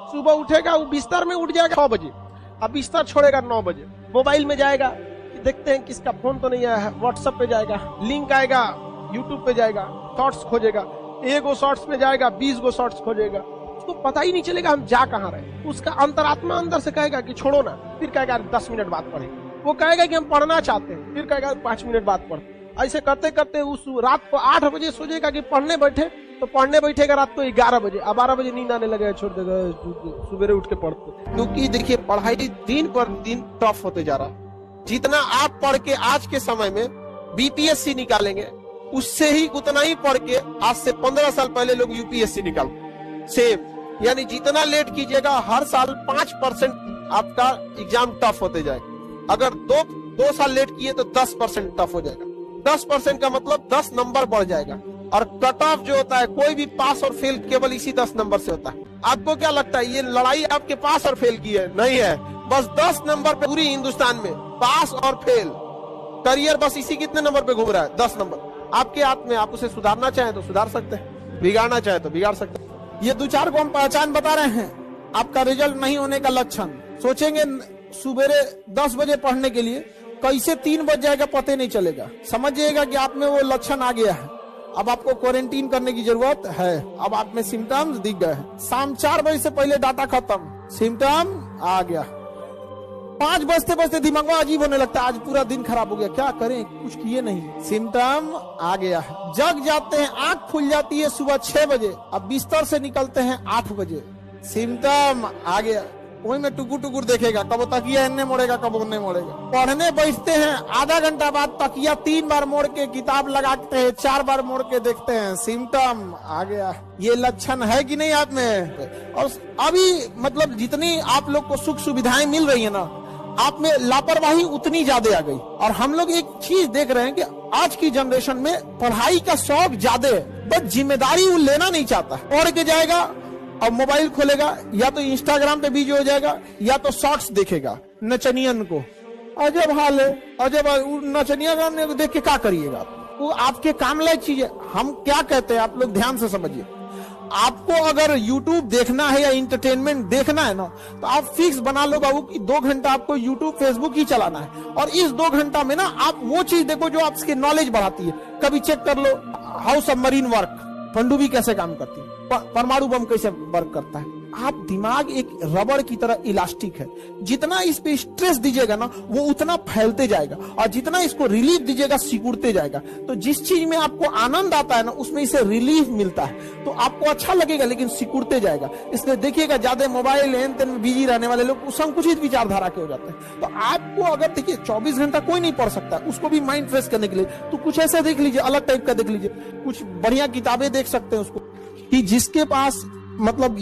सुबह उठेगा, वो बिस्तर में उठ जाएगा 6 बजे, अब बिस्तर छोड़ेगा 9 बजे, मोबाइल में जाएगा, देखते हैं किसका फोन तो नहीं आया है, व्हाट्सएप पे जाएगा, लिंक आएगा, यूट्यूब पे जाएगा, शॉर्ट्स खोजेगा, 1 शॉर्ट्स पे जाएगा, 20 शॉर्ट्स खोजेगा, उसको पता ही नहीं चलेगा हम जा कहाँ रहे। उसका अंतरात्मा अंदर से कहेगा कि छोड़ो ना, फिर कहेगा 10 मिनट बाद पढ़े, वो कहेगा कि हम पढ़ना चाहते हैं, फिर कहेगा 5 मिनट बाद पढ़। ऐसे करते करते उस रात को 8 बजे सोचेगा कि पढ़ने बैठे, तो पढ़ने बैठेगा रात को 11 बजे, अब 12 बजे नींद आने लगेगा, छोड़ देगा, सुबह उठ के पढ़ते। क्योंकि देखिए पढ़ाई दिन पर दिन टफ होते जा रहा है। जितना आप पढ़ के आज के समय में बीपीएससी निकालेंगे, उससे ही उतना ही पढ़ के आज से 15 साल पहले लोग यूपीएससी निकाल सेम। यानी जितना लेट कीजिएगा हर साल 5% आपका एग्जाम टफ होते जाएगा। अगर दो साल लेट किए तो 10% टफ हो जाएगा। 10% का मतलब 10 नंबर बढ़ जाएगा। और कट ऑफ जो होता है, कोई भी पास और फेल केवल इसी 10 नंबर से होता है। आपको क्या लगता है ये लड़ाई आपके पास और फेल की है? नहीं है, बस 10 नंबर पे पूरी हिंदुस्तान में पास और फेल, करियर बस इसी कितने नंबर पे घूम रहा है? 10 नंबर। आपके हाथ में, आप उसे सुधारना चाहें तो सुधार सकते हैं, बिगाड़ना चाहे तो बिगाड़ सकते हैं। ये 2-4 को हम पहचान बता रहे हैं आपका रिजल्ट नहीं होने का लक्षण। सोचेंगे सुबेरे 10 बजे पढ़ने के लिए, कैसे 3 बज जाएगा पता नहीं चलेगा। समझिएगा कि आप में वो लक्षण आ गया है। अब आपको क्वारंटीन करने की जरूरत है। अब आप में सिम्टम्स दिख गए हैं। शाम 4 बजे से पहले डाटा खत्म, सिम्टम आ गया। 5 बजते बजते दिमाग अजीब होने लगता है, आज पूरा दिन खराब हो गया, क्या करें, कुछ किए नहीं, सिम्टम आ गया है। जग जाते हैं, आंख खुल जाती है सुबह 6 बजे, अब बिस्तर से निकलते हैं 8 बजे, सिम्टम आ गया। वही में टुकुर टुकुर देखेगा, कब तकिया इन्ने मोड़ेगा, कब उन्ने मोड़ेगा। पढ़ने बैठते हैं, आधा घंटा बाद तकिया 3 बार मोड़ के किताब लगाते हैं, 4 बार मोड़ के देखते हैं, सिम्टम आ गया। ये लक्षण है कि नहीं आप में? और अभी मतलब जितनी आप लोग को सुख सुविधाएं मिल रही है ना, आप में लापरवाही उतनी ज्यादा आ गई। और हम लोग एक चीज देख रहे हैं कि आज की जनरेशन में पढ़ाई का शौक ज्यादा है, बस जिम्मेदारी वो लेना नहीं चाहता। पढ़ के जाएगा और मोबाइल खोलेगा, या तो इंस्टाग्राम पे बिजी हो जाएगा, या तो शॉर्ट्स देखेगा नचनियन को। अजब हाल है, अजब। नचनिया देख के क्या करिएगा? वो आपके काम लायक चीज है। हम क्या कहते हैं, आप लोग ध्यान से समझिए। आपको अगर YouTube देखना है या इंटरटेनमेंट देखना है ना, तो आप फिक्स बना लो बाबू कि 2 घंटा आपको YouTube Facebook ही चलाना है। और इस 2 घंटा में ना आप वो चीज देखो जो आपकी नॉलेज बढ़ाती है। कभी चेक कर लो हाउ सबमरीन वर्क, पनडुब्बी कैसे काम करती है, परमाणु बम कैसे वर्क करता है। आप दिमाग एक रबड़ की तरह इलास्टिक है, जितना इस पे स्ट्रेस दीजिएगा ना वो उतना फैलते जाएगा, और जितना इसको रिलीफ दीजिएगा सिकुड़ते जाएगा। तो जिस चीज में आपको आनंद आता है ना, उसमें इसे रिलीफ मिलता है, तो आपको अच्छा लगेगा, लेकिन सिकुड़ते जाएगा। इसलिए देखिएगा ज्यादा मोबाइल एन में बिजी रहने वाले लोग संकुचित विचारधारा के हो जाते हैं। तो आपको अगर देखिए 24 घंटा कोई नहीं पढ़ सकता, उसको भी माइंड फ्रेश करने के लिए तो कुछ ऐसा देख लीजिए, अलग टाइप का देख लीजिए, कुछ बढ़िया किताबें देख सकते हैं उसको। कि जिसके पास मतलब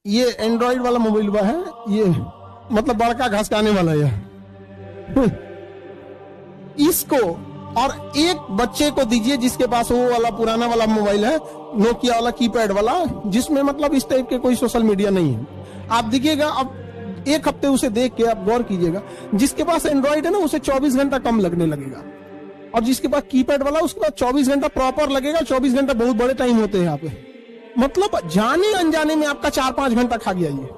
ये एंड्रॉइड वाला मोबाइल हुआ है, ये मतलब बड़का घास खाने वाला है, इसको और एक बच्चे को दीजिए जिसके पास वो वाला पुराना वाला मोबाइल है, नोकिया वाला कीपैड वाला, जिसमें मतलब इस टाइप के कोई सोशल मीडिया नहीं है। आप देखिएगा, अब 1 हफ्ते उसे देख के आप गौर कीजिएगा, जिसके पास एंड्रॉइड है ना उसे 24 घंटा कम लगने लगेगा, और जिसके पास कीपैड वाला उसके पास 24 घंटा प्रॉपर लगेगा। 24 घंटा बहुत बड़े टाइम होते हैं यहाँ पे, मतलब जाने अनजाने में आपका 4-5 घंटा खा गया। ये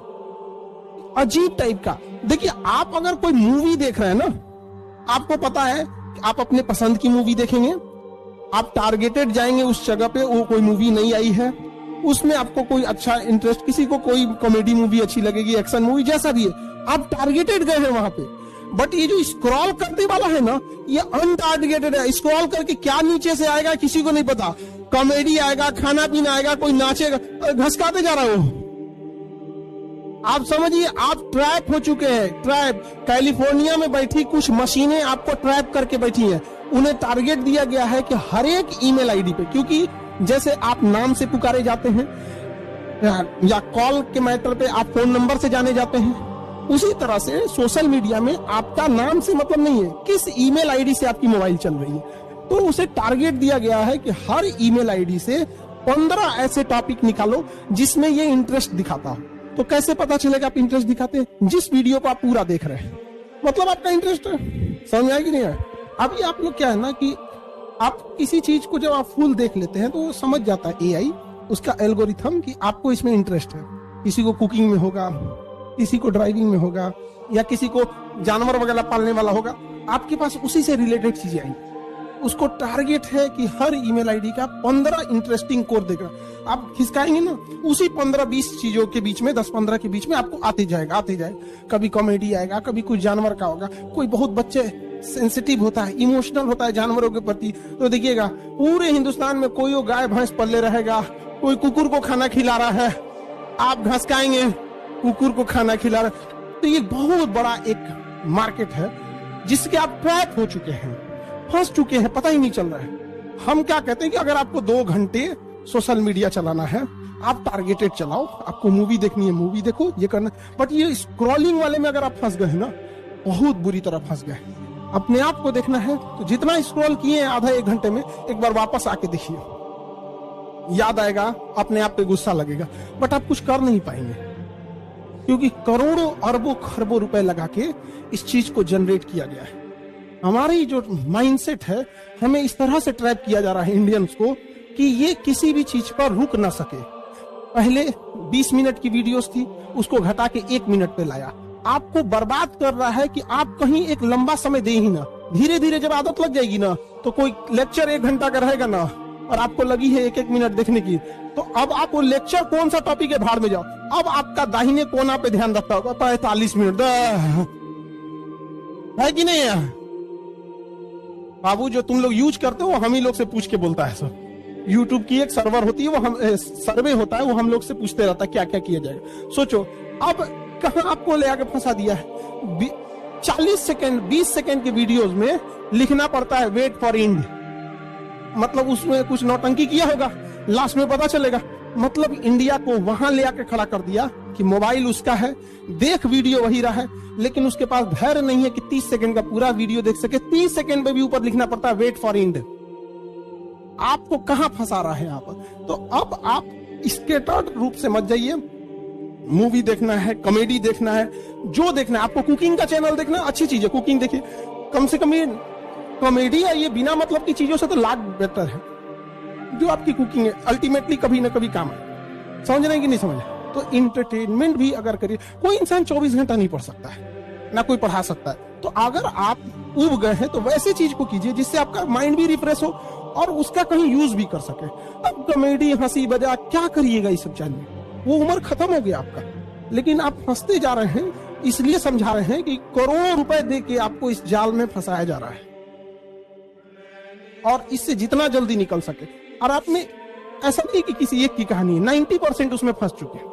अजीब टाइप का। देखिए आप अगर कोई मूवी देख रहे हैं ना, आपको पता है आप अपने पसंद की मूवी देखेंगे, आप टारगेटेड जाएंगे उस जगह पे, वो कोई मूवी नहीं आई है, उसमें आपको कोई अच्छा इंटरेस्ट, किसी को कोई कॉमेडी मूवी अच्छी लगेगी, एक्शन मूवी, जैसा भी है, आप टारगेटेड गए हैं वहां पे। बट ये जो स्क्रॉल करने वाला है ना, ये अनटारगेटेड है। स्क्रॉल करके क्या नीचे से आएगा किसी को नहीं पता, कॉमेडी आएगा, खाना पीना आएगा, कोई नाचेगा, घसकाते जा रहा है वो। आप समझिए आप ट्रैप हो चुके हैं, ट्रैप। कैलिफोर्निया में बैठी कुछ मशीनें आपको ट्रैप करके बैठी हैं। उन्हें टारगेट दिया गया है कि हर एक ईमेल आईडी पे, क्योंकि जैसे आप नाम से पुकारे जाते हैं या कॉल के मैटर पे आप फोन नंबर से जाने जाते हैं, उसी तरह से सोशल मीडिया में आपका नाम से मतलब नहीं है, किस ईमेल आईडी से आपकी मोबाइल चल रही है। तो उसे टारगेट दिया गया है कि हर ईमेल आईडी से 15 ऐसे टॉपिक निकालो जिसमें ये इंटरेस्ट दिखाता हो। तो कैसे पता चलेगा आप इंटरेस्ट दिखाते हैं? जिस वीडियो को आप पूरा देख रहे हैं, मतलब आपका इंटरेस्ट है। समझ आया कि नहीं है? अभी आप लोग क्या है ना कि आप किसी चीज को जब आप फुल देख लेते हैं तो समझ जाता है एआई, उसका एल्गोरिथम, कि आपको इसमें इंटरेस्ट है। किसी को कुकिंग में होगा, किसी को ड्राइविंग में होगा, या किसी को जानवर वगैरह पालने वाला होगा, आपके पास उसी से रिलेटेड चीजें आएंगी। उसको टारगेट है कि हर ईमेल आईडी का 15 इंटरेस्टिंग कोड देगा। आप खिसकाएंगे ना, उसी 15-20 चीजों के बीच में, 10-15 के बीच में आपको आते जाएगा। कभी कॉमेडी आएगा, कभी कुछ जानवर का होगा। कोई बहुत बच्चे सेंसिटिव होता है, इमोशनल होता है जानवरों के प्रति, तो देखिएगा पूरे हिंदुस्तान में कोई गाय भैंस पल्ले रहेगा, कोई कुकुर को खाना खिला रहा है, आप घसकाएंगे कुकुर को खाना खिला रहा है। तो ये बहुत बड़ा एक मार्केट है जिसके आप ट्रैप हो चुके हैं, फंस चुके हैं, पता ही नहीं चल रहा है। हम क्या कहते हैं कि अगर आपको 2 घंटे सोशल मीडिया चलाना है, आप टारगेटेड चलाओ, आपको मूवी देखनी है मूवी देखो, ये करना। बट ये स्क्रॉलिंग वाले में अगर आप फंस गए ना, बहुत बुरी तरह फंस गए। अपने आप को देखना है तो जितना स्क्रॉल किए आधा 1 घंटे में, एक बार वापस आके देखिए, याद आएगा, अपने आप पे गुस्सा लगेगा, बट आप कुछ कर नहीं पाएंगे, क्योंकि करोड़ों अरबों खरबों रुपए लगा के इस चीज को जनरेट किया गया है। हमारी जो माइंडसेट है, हमें इस तरह से ट्रैप किया जा रहा है इंडियंस को कि ये किसी भी चीज पर रुक ना सके। पहले 20 मिनट की वीडियोस थी, उसको घटा के 1 मिनट पे लाया। आपको बर्बाद कर रहा है कि आप कहीं एक लंबा समय दे ही ना। धीरे धीरे जब आदत लग जाएगी ना, तो कोई लेक्चर 1 घंटा का रहेगा ना, और आपको लगी है 1-1 मिनट देखने की, तो अब आप वो लेक्चर कौन सा टॉपिक है भाड़ में जाओ। अब आपका दाहिने कोना पे ध्यान रखता होगा 45 मिनट है कि नहीं है? बाबू जो तुम लोग यूज करते हो हम ही लोग से पूछ के बोलता है सब। यूट्यूब की एक सर्वर होती है, वो हम सर्वे होता है, वो हम लोग से पूछते रहता है क्या क्या किया जाएगा। सोचो अब कहां आपको ले आके फंसा दिया है। 40 सेकंड 20 सेकंड के वीडियोस में लिखना पड़ता है वेट फॉर एंड, मतलब उसमें कुछ नौटंकी किया होगा, लास्ट में पता चलेगा। मतलब इंडिया को वहां ले आके खड़ा कर दिया कि मोबाइल उसका है, देख वीडियो वही रहा है, लेकिन उसके पास धैर्य नहीं है कि 30 सेकंड का पूरा वीडियो देख सके। 30 सेकंड में भी ऊपर लिखना पड़ता है वेट फॉर एंड। आपको कहां फंसा रहा है यहाँ पर? तो अब आप स्केटर्ड रूप से मत जाइए। मूवी देखना है, कॉमेडी देखना है, जो देखना है आपको, कुकिंग का चैनल देखना अच्छी चीज है, कुकिंग देखिए। कम से कम ये कॉमेडी है, ये बिना मतलब की चीजों से तो लाख बेटर है। जो आपकी कुकिंग है अल्टीमेटली कभी ना कभी काम है। समझ रहे हैं कि नहीं समझ? तो इंटरटेनमेंट भी अगर करिए, कोई इंसान 24 घंटा नहीं पढ़ सकता है, ना कोई पढ़ा सकता है। तो अगर आप उब गए हैं तो वैसे चीज को कीजिए जिससे आपका माइंड भी रिफ्रेश हो और उसका कहीं यूज भी कर सके। अब कॉमेडी, हंसी मजाक क्या करिएगा इस सब चाहिए, वो उम्र खत्म हो गया आपका। लेकिन आप फंसते जा रहे हैं, इसलिए समझा रहे हैं कि करोड़ों रुपए दे के आपको इस जाल में फंसाया जा रहा है, और इससे जितना जल्दी निकल सके। और आप में ऐसा नहीं कि किसी एक की कहानी है, 90% उसमें फंस चुके हैं,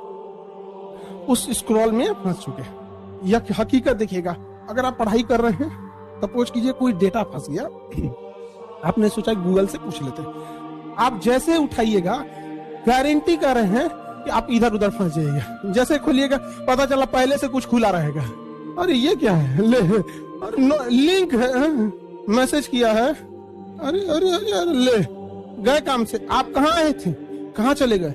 उस स्क्रॉल में फंस चुके हैं। यह हकीकत देखिएगा, अगर आप पढ़ाई कर रहे हैं, सपोज कीजिए कोई डेटा फंस गया, आपने सोचा गूगल से पूछ लेते, आप जैसे उठाइएगा गारंटी कर रहे हैं कि आप इधर उधर फंस जाइएगा। जैसे खोलिएगा पता चला पहले से कुछ खुला रहेगा, अरे ये क्या है, ले लिंक है, मैसेज किया है, अरे अरे अरे, अरे ले गए काम से। आप कहाँ आए थे, कहाँ चले गए?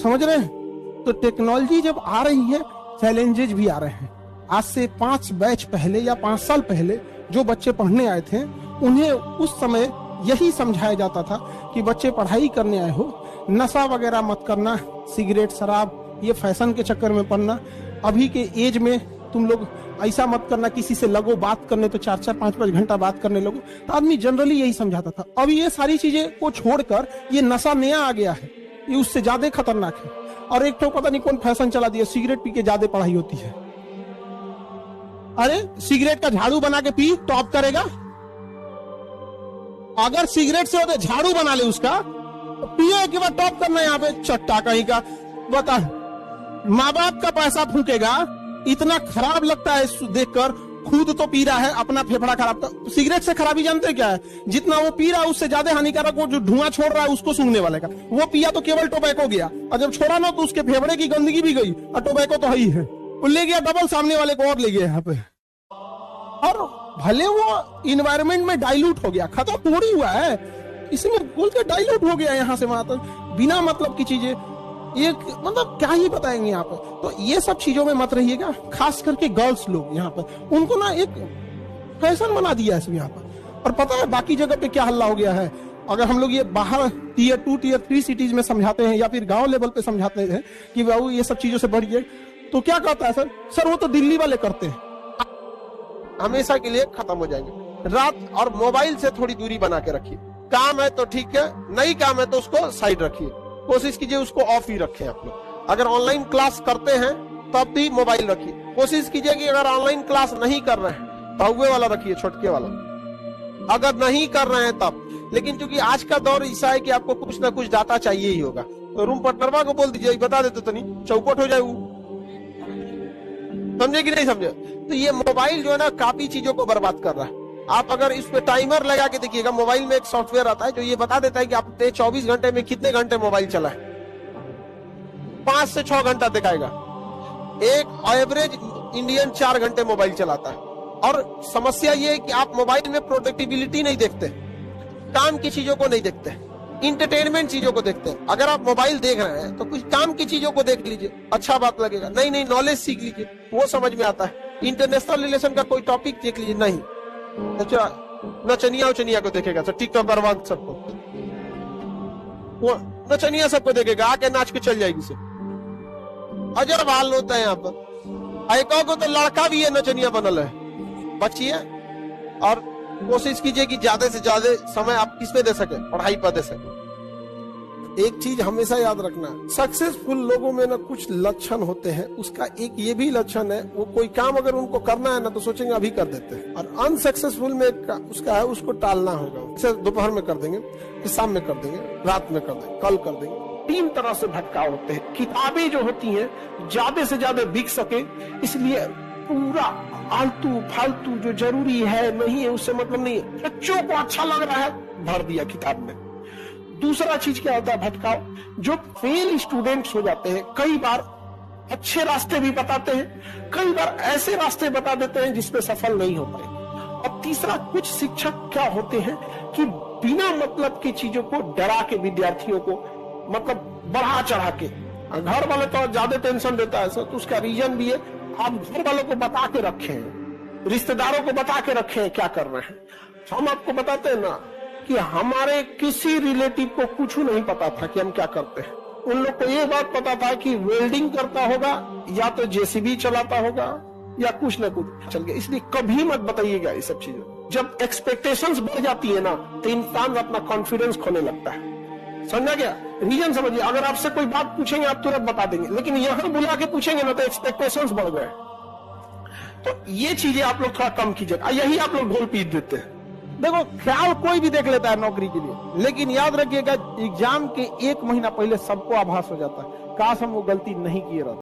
समझ रहे हैं? तो टेक्नोलॉजी जब आ रही है, चैलेंजेस भी आ रहे हैं। आज से 5 बैच पहले या 5 साल पहले जो बच्चे पढ़ने आए थे, उन्हें उस समय यही समझाया जाता था कि बच्चे पढ़ाई करने आए हो, नशा वगैरह मत करना, सिगरेट शराब ये फैशन के चक्कर में पड़ना। अभी के एज में तुम लोग ऐसा मत करना, किसी से लगो बात करने तो 4-4 5-5 घंटा बात करने लगो। तो आदमी जनरली यही समझाता था। अब ये सारी चीजें को छोड़कर ये नशा नया आ गया है, ये उससे ज्यादा खतरनाक है। और एक तो पता नहीं कौन फैशन चला दिया, सिगरेट पी के ज्यादा पढ़ाई होती है। अरे सिगरेट का झाड़ू बना के पी, टॉप करेगा। अगर सिगरेट से होते झाड़ू बना ले उसका, तो पिए के बाद टॉप करना, यहाँ पे चट्टा कहीं का। बता, माँ बाप का पैसा फूकेगा, इतना खराब लगता है देखकर। खुद तो पी रहा है, अपना फेफड़ा खराब। तो सिगरेट से खराबी जानते क्या है? जितना वो पी रहा है उससे ज्यादा हानिकारक वो जो धुआं छोड़ रहा है उसको सूंघने वाले का। वो पिया तो केवल टोबैको गया, और जब छोड़ा ना तो उसके फेफड़े की गंदगी भी गई, और टोबैको तो ही है, वो ले गया डबल, सामने वाले को और ले गया यहाँ पे। और भले वो इन्वायरमेंट में डाइल्यूट हो गया, खत्म थोड़ी हुआ है, इसमें बोल के डाइल्यूट हो गया यहाँ से वहां तक, बिना मतलब की चीजें। एक मतलब क्या ही बताएंगे यहाँ पर। तो ये सब चीजों में मत रहिएगा, खास करके गर्ल्स लोग यहाँ पर, उनको ना एक फैशन बना दिया है सब यहाँ पर। और पता है बाकी जगह पे क्या हल्ला हो गया है अगर हम लोग ये बाहर टीयर 2 टीयर 3 सिटीज में समझाते हैं या फिर गांव लेवल पे समझाते हैं कि बाबू ये सब चीजों से बढ़िए, तो क्या कहता है सर वो तो दिल्ली वाले करते हैं, हमेशा के लिए खत्म हो जाएंगे। रात और मोबाइल से थोड़ी दूरी बना के रखिए। काम है तो ठीक है, नहीं काम है तो उसको साइड रखिए, कोशिश कीजिए उसको ऑफ ही रखें आप लोग। अगर ऑनलाइन क्लास करते हैं तब भी मोबाइल रखिए, कोशिश कीजिए कि अगर ऑनलाइन क्लास नहीं कर रहे हैं तो हुए वाला रखिए, छोटके वाला, अगर नहीं कर रहे हैं तब। लेकिन क्योंकि आज का दौर ऐसा है कि आपको कुछ ना कुछ डाटा चाहिए ही होगा, तो रूम पार्टनरवा को बोल दीजिए, बता देते तो नहीं चौपट हो जाए वो, समझे कि नहीं समझे। तो ये मोबाइल जो है ना काफी चीजों को बर्बाद कर रहा है। आप अगर इस पे टाइमर लगा के देखिएगा, मोबाइल में एक सॉफ्टवेयर आता है जो ये बता देता है कि आपने 24 घंटे में कितने घंटे मोबाइल चला है, 5 से 6 घंटा दिखाएगा। एक एवरेज इंडियन 4 घंटे मोबाइल चलाता है। और समस्या ये है कि आप मोबाइल में प्रोडक्टिबिलिटी नहीं देखते, काम की चीजों को नहीं देखते, इंटरटेनमेंट चीजों को देखते हैं। अगर आप मोबाइल देख रहे हैं तो कुछ काम की चीजों को देख लीजिए, अच्छा बात लगेगा। नहीं नॉलेज सीख लीजिए, वो समझ में आता है। इंटरनेशनल रिलेशन का कोई टॉपिक देख लीजिए, नहीं अच्छा नचनिया उचनिया को देखेगा सर, टिकटॉक बर्बाद सबको, वो नचनिया सबको देखेगा, आके नाच के चल जाएगी से। अजर हाल होता है यहाँ पर। एक को तो लड़का भी है नचनिया बनल है। बचिए और कोशिश कीजिए कि ज्यादा से ज्यादा समय आप किस पे दे सके, पढ़ाई पर दे सके। एक चीज हमेशा याद रखना, सक्सेसफुल लोगों में ना कुछ लक्षण होते हैं, उसका एक ये भी लक्षण है, वो कोई काम अगर उनको करना है ना तो सोचेंगे अभी कर देते हैं। और अनसक्सेसफुल में उसका है उसको टालना होगा, जैसे दोपहर में कर देंगे, शाम में कर देंगे, रात में कर देंगे, कल कर देंगे। 3 तरह से भटकाव होते हैं। किताबें जो होती हैं ज्यादा से ज्यादा बिक सके, इसलिए पूरा आलतू फालतू जो जरूरी है नहीं है उससे मतलब नहीं है, बच्चों को अच्छा लग रहा है भर दिया किताब में। दूसरा चीज क्या होता है भटकाव, जो फेल स्टूडेंट्स हो जाते हैं, कई बार अच्छे रास्ते भी बताते हैं, कई बार ऐसे रास्ते बता देते हैं जिसमें सफल नहीं हो पाए। और तीसरा, कुछ शिक्षक क्या होते हैं कि बिना मतलब की चीजों को डरा के विद्यार्थियों को मतलब बढ़ा चढ़ा के, घर वाले तो ज्यादा टेंशन देता है सर, तो उसका रीजन भी है, आप घर वालों को बता के रखे हैं, रिश्तेदारों को बता के रखे हैं क्या कर रहे हैं। हम आपको बताते हैं ना कि हमारे किसी रिलेटिव को कुछ नहीं पता था कि हम क्या करते हैं। उन लोग को ये बात पता था कि वेल्डिंग करता होगा या तो जेसीबी चलाता होगा या कुछ न कुछ चल गया। इसलिए कभी मत बताइएगा ये सब चीजें। जब एक्सपेक्टेशंस बढ़ जाती है ना तो इंसान अपना कॉन्फिडेंस खोने लगता है। समझा गया? रीजन समझिए। अगर आपसे कोई बात पूछेंगे आप तुरंत बता देंगे, लेकिन यहां बुला के पूछेंगे ना तो एक्सपेक्टेशंस बढ़ गए। तो ये चीजें आप लोग थोड़ा कम कीजिएगा। यही आप लोग ढोल पीट देते हैं। देखो, ख्याल कोई भी देख लेता है नौकरी के लिए, लेकिन याद रखिएगा एग्जाम के 1 महीना पहले सबको आभास हो जाता है, काश हम वो गलती नहीं किए रहते।